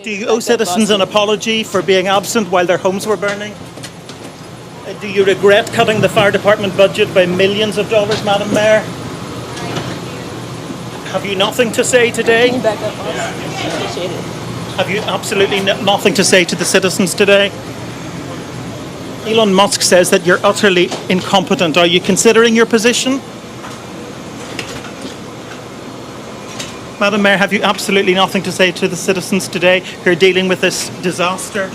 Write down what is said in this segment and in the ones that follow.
Do you owe citizens an apology for being absent while their homes were burning? Do you regret cutting the fire department budget by millions of dollars, Madam Mayor? Have you nothing to say today? Can you back up, boss? Appreciate it. Have you absolutely nothing to say to the citizens today? Elon Musk says that you're utterly incompetent. Are you considering your position? Madam Mayor, have you absolutely nothing to say to the citizens today who are dealing with this disaster?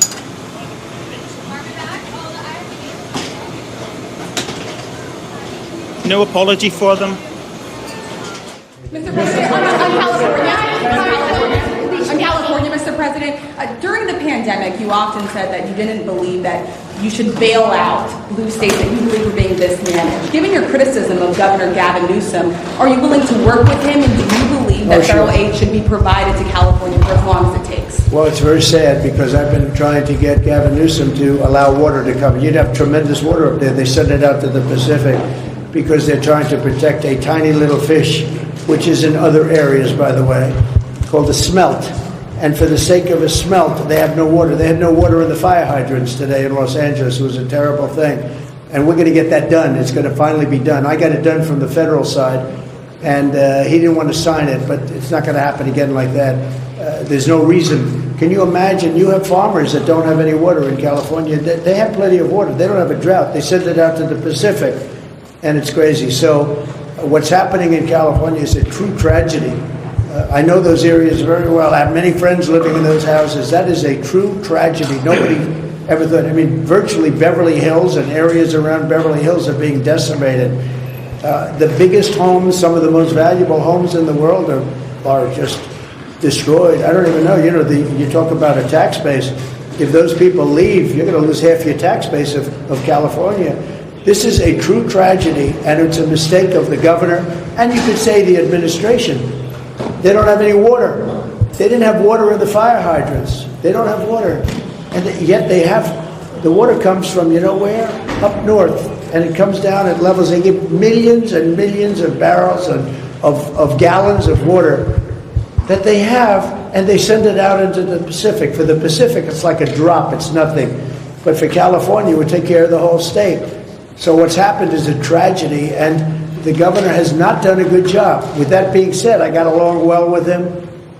No apology for them? Mr. President, on California, Mr. President, during the pandemic, you often said that you didn't believe that you should bail out blue states that you believe were being mismanaged. Given your criticism of Governor Gavin Newsom, are you willing to work with him, and do you believe that federal aid should be provided to California for as long as it takes? Well, it's very sad because I've been trying to get Gavin Newsom to allow water to come. You'd have tremendous water up there. They send it out to the Pacific because they're trying to protect a tiny little fish, which is in other areas, by the way, called a smelt. And for the sake of a smelt, they have no water. They had no water in the fire hydrants today in Los Angeles. It was a terrible thing. And we're going to get that done. It's going to finally be done. I got it done from the federal side, and he didn't want to sign it, but it's not going to happen again like that. There's no reason. Can you imagine? You have farmers that don't have any water in California. They have plenty of water. They don't have a drought. They send it out to the Pacific, and it's crazy. So what's happening in California is a true tragedy. I know those areas very well. I have many friends living in those houses. That is a true tragedy. Nobody ever thought. I mean, virtually Beverly Hills and areas around Beverly Hills are being decimated. The biggest homes, some of the most valuable homes in the world are just destroyed. I don't even know. You know, you talk about a tax base. If those people leave, you're going to lose half your tax base of California. This is a true tragedy, and it's a mistake of the governor, and you could say the administration. They don't have any water. They didn't have water in the fire hydrants. They don't have water. And yet they have, the water comes from, you know where? Up north. And it comes down at levels, they give millions and millions of barrels of gallons of water that they have, and they send it out into the Pacific. For the Pacific, it's like a drop, it's nothing. But for California, it would take care of the whole state. So what's happened is a tragedy, and the governor has not done a good job. With that being said, I got along well with him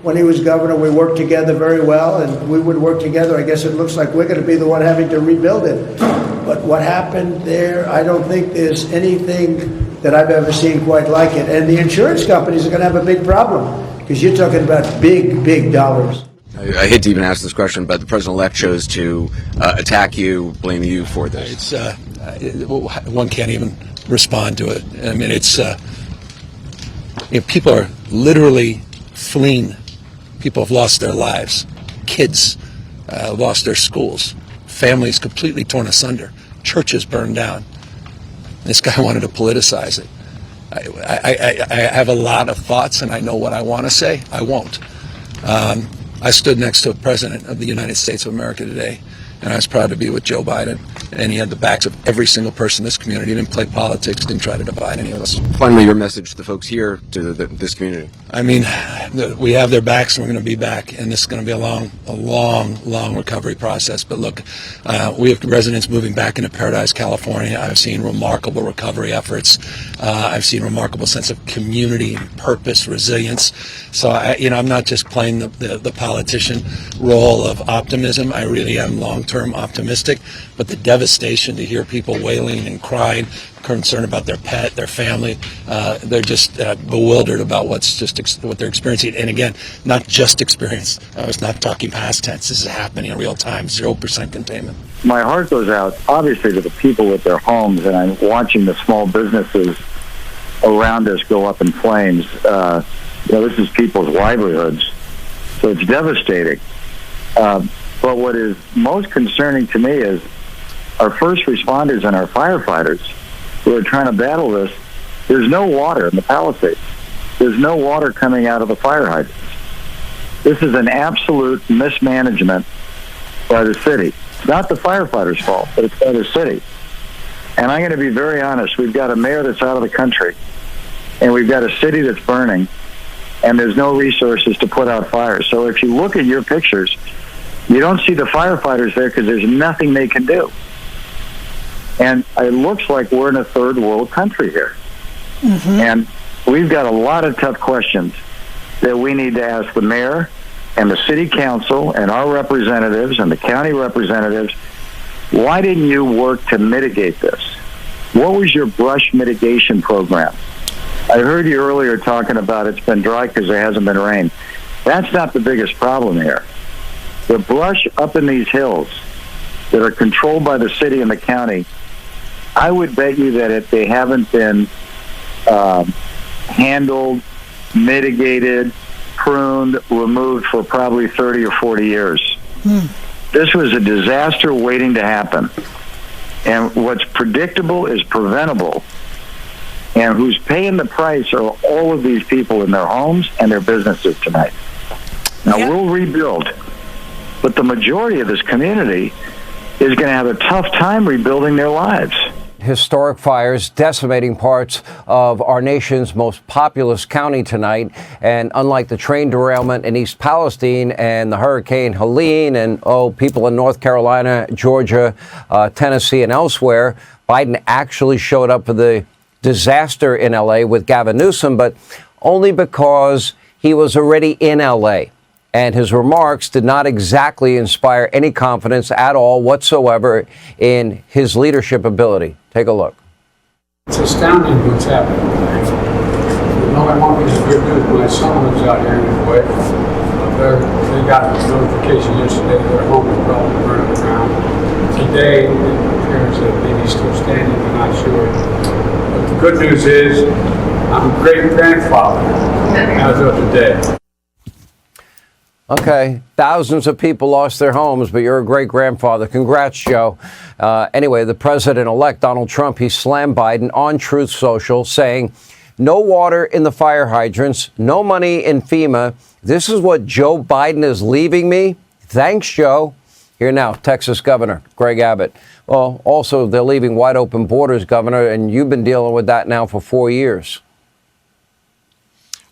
when he was governor. We worked together very well, and we would work together. I guess it looks like we're going to be the one having to rebuild it. But what happened there, I don't think there's anything that I've ever seen quite like it. And the insurance companies are going to have a big problem because you're talking about big, big dollars. I hate to even ask this question, but the president-elect chose to attack you, blame you for this. One can't even respond to it. I mean, it's people are literally fleeing. People have lost their lives. Kids lost their schools. Families completely torn asunder. Churches burned down. This guy wanted to politicize it. I have a lot of thoughts, and I know what I want to say. I won't. I stood next to a president of the United States of America today, and I was proud to be with Joe Biden. And he had the backs of every single person in this community. He didn't play politics, didn't try to divide any of us. Finally, your message to the folks here, to this community. I mean, we have their backs, and we're going to be back. And this is going to be a long recovery process. But look, we have residents moving back into Paradise, California. I've seen remarkable recovery efforts. I've seen remarkable sense of community, purpose, resilience. So, I'm not just playing the politician role of optimism. I really am long-term optimistic. But the devastation to hear people wailing and crying, concerned about their pet, their family, they're just bewildered about what they're experiencing. And again, not just experience. I was not talking past tense. This is happening in real time. 0% containment. My heart goes out, obviously, to the people with their homes, and I'm watching the small businesses around us go up in flames. This is people's livelihoods, so it's devastating. But what is most concerning to me is our first responders and our firefighters who are trying to battle this. There's no water in the Palisades. There's no water coming out of the fire hydrants. This is an absolute mismanagement by the city. It's not the firefighters' fault, but it's by the city. And I'm going to be very honest. We've got a mayor that's out of the country, and we've got a city that's burning, and there's no resources to put out fires. So if you look at your pictures, you don't see the firefighters there because there's nothing they can do. And it looks like we're in a third world country here. And we've got a lot of tough questions that we need to ask the mayor and the city council and our representatives and the county representatives. Why didn't you work to mitigate this? What was your brush mitigation program? I heard you earlier talking about it's been dry because there hasn't been rain. That's not the biggest problem here. The brush up in these hills that are controlled by the city and the county, I would bet you that if they haven't been handled, mitigated, pruned, removed for probably 30 or 40 years. This was a disaster waiting to happen. And what's predictable is preventable. And who's paying the price are all of these people in their homes and their businesses tonight. Now, we'll rebuild, but the majority of this community is going to have a tough time rebuilding their lives. Historic fires decimating parts of our nation's most populous county tonight. And unlike the train derailment in East Palestine and the Hurricane Helene and, people in North Carolina, Georgia, Tennessee, and elsewhere, Biden actually showed up for the disaster in L.A. with Gavin Newsom, but only because he was already in L.A. And his remarks did not exactly inspire any confidence at all whatsoever in his leadership ability. Take a look. It's astounding what's happening. You know, I want me to good news. My son lives out here in the way. They got a notification yesterday their home is probably burning around. Today, it appears that maybe still standing, we're not sure. But the good news is, I'm a great-grandfather as of today. Okay, thousands of people lost their homes, but you're a great-grandfather. Congrats, Joe. Anyway, the president-elect, Donald Trump, he slammed Biden on Truth Social, saying, no water in the fire hydrants, no money in FEMA. This is what Joe Biden is leaving me? Thanks, Joe. Here now, Texas Governor Greg Abbott. Well, also, they're leaving wide open borders, Governor, and you've been dealing with that now for 4 years.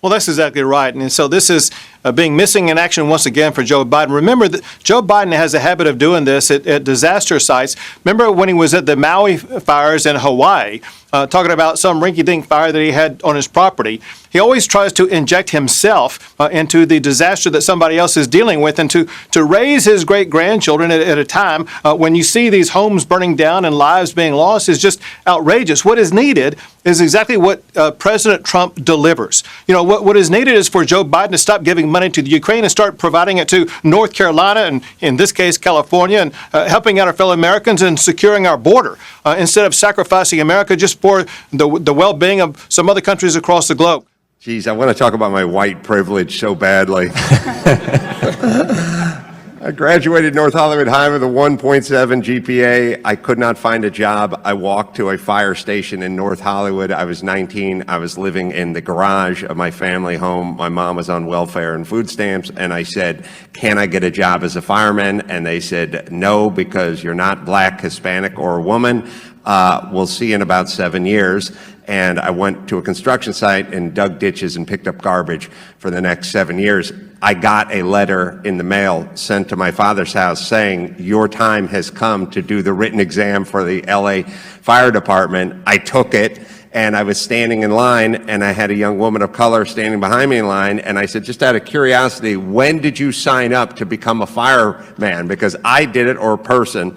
Well, that's exactly right. And so this is being missing in action once again for Joe Biden. Remember that Joe Biden has a habit of doing this at disaster sites. Remember when he was at the Maui fires in Hawaii, talking about some rinky-dink fire that he had on his property. He always tries to inject himself into the disaster that somebody else is dealing with, and to raise his great-grandchildren at a time when you see these homes burning down and lives being lost is just outrageous. What is needed is exactly what President Trump delivers. You know, what is needed is for Joe Biden to stop giving money to the Ukraine and start providing it to North Carolina and, in this case, California, and helping out our fellow Americans and securing our border instead of sacrificing America just for the well-being of some other countries across the globe. Geez, I want to talk about my white privilege so badly. I graduated North Hollywood High with a 1.7 GPA. I could not find a job. I walked to a fire station in North Hollywood. I was 19. I was living in the garage of my family home. My mom was on welfare and food stamps, and I said, can I get a job as a fireman? And they said, no, because you're not black, Hispanic, or a woman. We'll see in about 7 years. And I went to a construction site and dug ditches and picked up garbage for the next 7 years. I got a letter in the mail sent to my father's house saying, your time has come to do the written exam for the LA Fire Department. I took it, and I was standing in line, and I had a young woman of color standing behind me in line, and I said, just out of curiosity, when did you sign up to become a fireman? Because I did it, or a person,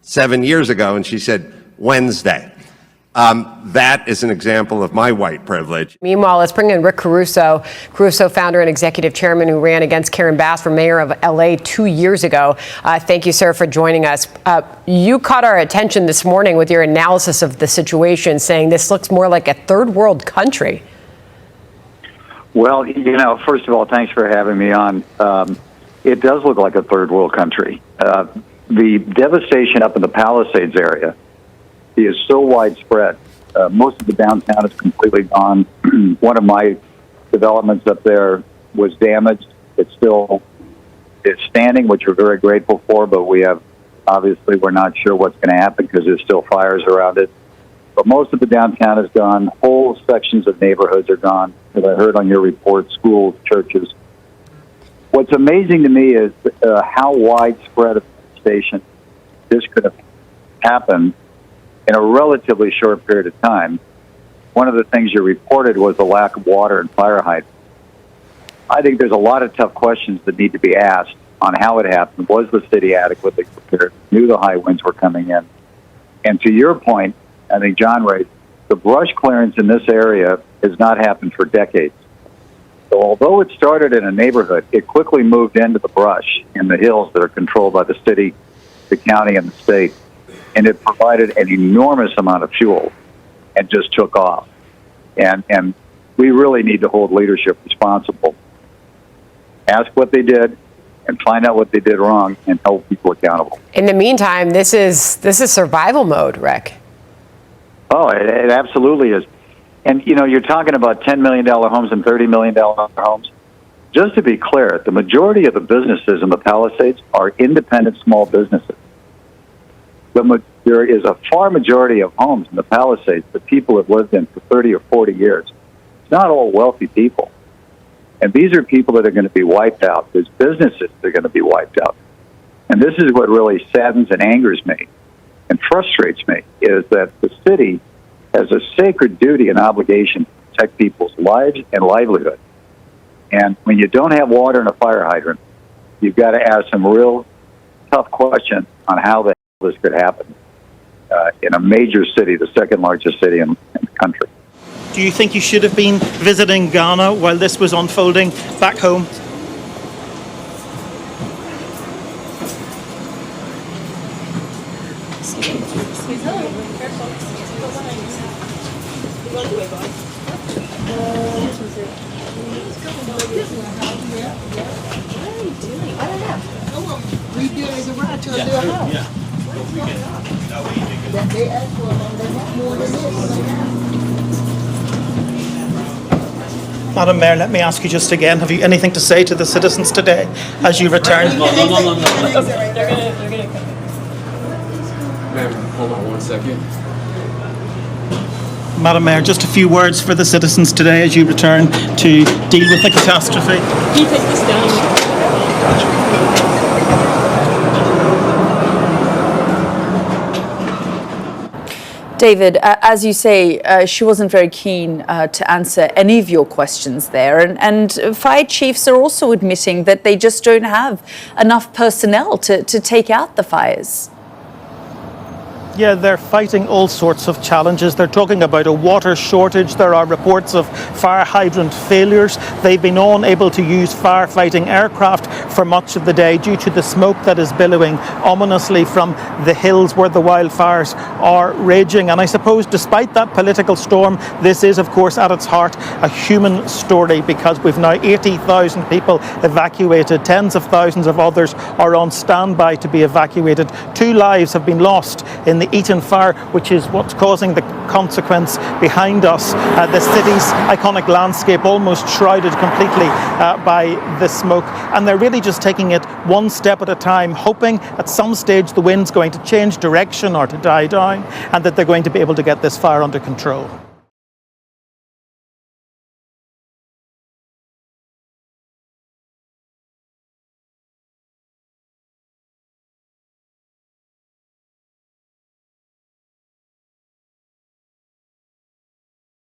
7 years ago, and she said, Wednesday. That is an example of my white privilege. Meanwhile, let's bring in Rick Caruso. Caruso, founder and executive chairman who ran against Karen Bass for mayor of L.A. 2 years ago. Thank you, sir, for joining us. You caught our attention this morning with your analysis of the situation, saying this looks more like a third world country. Well, you know, first of all, thanks for having me on. It does look like a third world country. The devastation up in the Palisades area is so widespread. Most of the downtown is completely gone. One of my developments up there was damaged. It's standing, which we're very grateful for, but we're not sure what's going to happen because there's still fires around it. But most of the downtown is gone. Whole sections of neighborhoods are gone. that I heard on your report, schools, churches. What's amazing to me is how widespread a devastation this could have happened in a relatively short period of time. One of the things you reported was the lack of water and fire hydrants. I think there's a lot of tough questions that need to be asked on how it happened. Was the city adequately prepared? Knew the high winds were coming in? And to your point, I think John raised, the brush clearance in this area has not happened for decades. So although it started in a neighborhood, it quickly moved into the brush in the hills that are controlled by the city, the county, and the state. And it provided an enormous amount of fuel and just took off. And we really need to hold leadership responsible. Ask what they did and find out what they did wrong and hold people accountable. In the meantime, this is survival mode, Rick. Oh, it absolutely is. And, you know, you're talking about $10 million homes and $30 million homes. Just to be clear, the majority of the businesses in the Palisades are independent small businesses. There is a far majority of homes in the Palisades that people have lived in for 30 or 40 years. It's not all wealthy people. And these are people that are going to be wiped out. There's businesses that are going to be wiped out. And this is what really saddens and angers me and frustrates me, is that the city has a sacred duty and obligation to protect people's lives and livelihood. And when you don't have water and a fire hydrant, you've got to ask some real tough questions on how the hell this could happen in a major city, the second largest city in the country. Do you think you should have been visiting Ghana while this was unfolding back home? Madam Mayor, let me ask you just again, have you anything to say to the citizens today as you return? No. They're gonna come. Ma'am, hold on 1 second. Madam Mayor, just a few words for the citizens today as you return to deal with the catastrophe. Can you take this down? David, as you say, she wasn't very keen to answer any of your questions there. And fire chiefs are also admitting that they just don't have enough personnel to take out the fires. Yeah, they're fighting all sorts of challenges. They're talking about a water shortage. There are reports of fire hydrant failures. They've been unable to use firefighting aircraft for much of the day due to the smoke that is billowing ominously from the hills where the wildfires are raging. And I suppose despite that political storm, this is, of course, at its heart, a human story, because we've now 80,000 people evacuated. Tens of thousands of others are on standby to be evacuated. 2 lives have been lost in the Eaton fire, which is what's causing the consequence behind us. The city's iconic landscape almost shrouded completely by the smoke. And they're really just taking it one step at a time, hoping at some stage the wind's going to change direction or to die down, and that they're going to be able to get this fire under control.